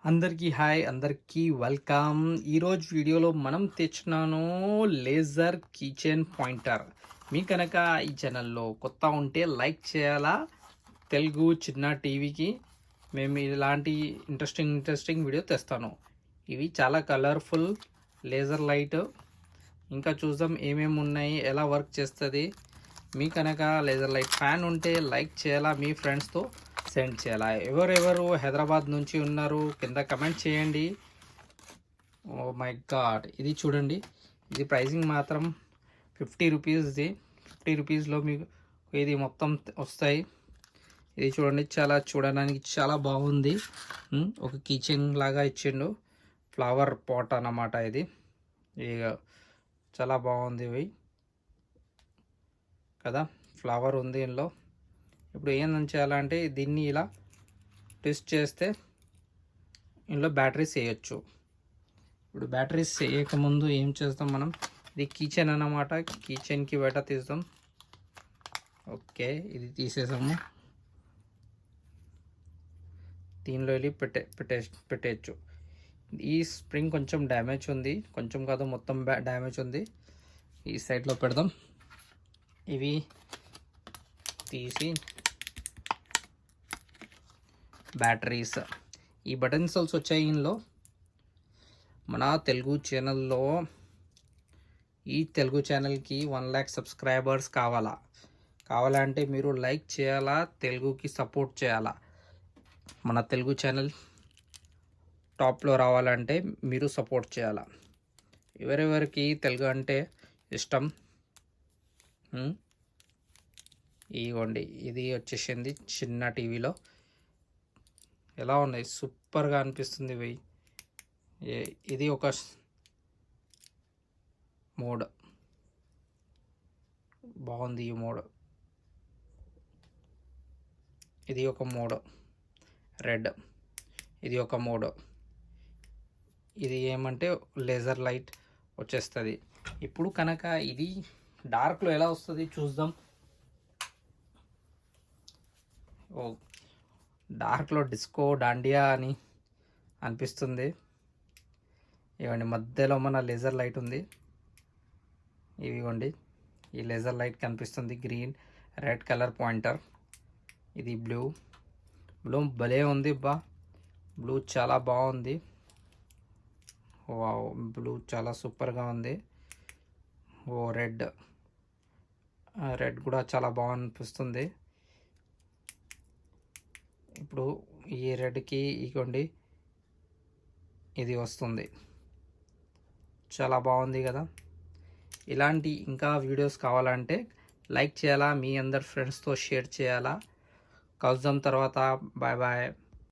అందరికీ హాయ్, అందరికీ వెల్కమ్. ఈరోజు వీడియోలో మనం తెచ్చినాను లేజర్ కీచెన్ పాయింటర్. మీ కనుక ఈ ఛానల్లో కొత్త ఉంటే లైక్ చేయాలా. తెలుగు చిన్న టీవీకి మేము ఇలాంటి ఇంట్రెస్టింగ్ వీడియో తెస్తాను. ఇవి చాలా కలర్ఫుల్ లేజర్ లైట్. ఇంకా చూద్దాం ఏమేమి ఉన్నాయి, ఎలా వర్క్ చేస్తుంది. మీ కనుక లేజర్ లైట్ ఫ్యాన్ ఉంటే లైక్ చేయాలా, మీ ఫ్రెండ్స్తో సెండ్ చేయాలా. ఎవరెవరు హైదరాబాద్ నుంచి ఉన్నారు కింద కమెంట్ చేయండి. ఓ మై గాడ్, ఇది చూడండి. ఇది ప్రైసింగ్ మాత్రం 50 రూపీస్ది. 50 రూపీస్లో మీకు ఇది మొత్తం వస్తాయి. ఇది చూడండి, చూడడానికి చాలా బాగుంది. ఒక కిచెన్ లాగా ఇచ్చిండు. ఫ్లవర్ పాట్ అన్నమాట ఇది. ఇక చాలా బాగుంది ఇవి కదా, ఫ్లవర్ ఉంది ఇందులో. ఇప్పుడు ఏందని చేయాలంటే దీన్ని ఇలా ట్విస్ట్ చేస్తే ఇందులో బ్యాటరీస్ వేయచ్చు. ఇప్పుడు బ్యాటరీస్ వేయకముందు ఏం చేస్తాం మనం, ఇది కిచెన్ అన్నమాట. కిచెన్కి బయట తీస్తాం. ఓకే, ఇది తీసేసాము. దీనిలో వెళ్ళి పెట్టేయచ్చు. ఈ స్ప్రింగ్ కొంచెం డ్యామేజ్ ఉంది, కొంచెం కాదు మొత్తం డ్యామేజ్ ఉంది. ఈ సైడ్లో పెడదాం. ఇవి తీసి బ్యాటరీస్, ఈ బటన్ సెల్స్ వచ్చాయి ఇందులో. మన తెలుగు ఛానల్లో, ఈ తెలుగు ఛానల్కి 1 lakh సబ్స్క్రైబర్స్ కావాలంటే మీరు లైక్ చేయాలా, తెలుగుకి సపోర్ట్ చేయాలా. మన తెలుగు ఛానల్ టాప్లో రావాలంటే మీరు సపోర్ట్ చేయాలా. ఎవరెవరికి తెలుగు అంటే ఇష్టం, ఇవ్వండి. ఇది వచ్చేసింది చిన్న టీవీలో. ఎలా ఉన్నాయి, సూపర్గా అనిపిస్తుంది ఇవి. ఇది ఒక మోడ్, బాగుంది ఈ మోడ్. ఇది ఒక మోడ్ రెడ్, ఇది ఒక మోడ్. ఇది ఏమంటే లేజర్ లైట్ వచ్చేస్తుంది. ఇప్పుడు కనుక ఇది డార్క్లో ఎలా వస్తుంది చూద్దాం. ఓ, డార్క్లో డిస్కో డాండియా అని అనిపిస్తుంది. ఇవ్వండి, మధ్యలో మన లేజర్ లైట్ ఉంది. ఇవిగోండి, ఈ లేజర్ లైట్ కనిపిస్తుంది. Green red colour pointer. ఇది బ్లూ భలే ఉంది బ్లూ చాలా బాగుంది. వావ్, బ్లూ చాలా సూపర్గా ఉంది. ఓ రెడ్ కూడా చాలా బాగా అనిపిస్తుంది. ఇప్పుడు ఈ రెడ్కి ఇగోండి ఇది వస్తుంది. చాలా బాగుంది కదా. ఇలాంటి ఇంకా వీడియోస్ కావాలంటే లైక్ చేయాలా, మీ అందరు ఫ్రెండ్స్తో షేర్ చేయాలా. కలుద్దాం తర్వాత. Bye bye.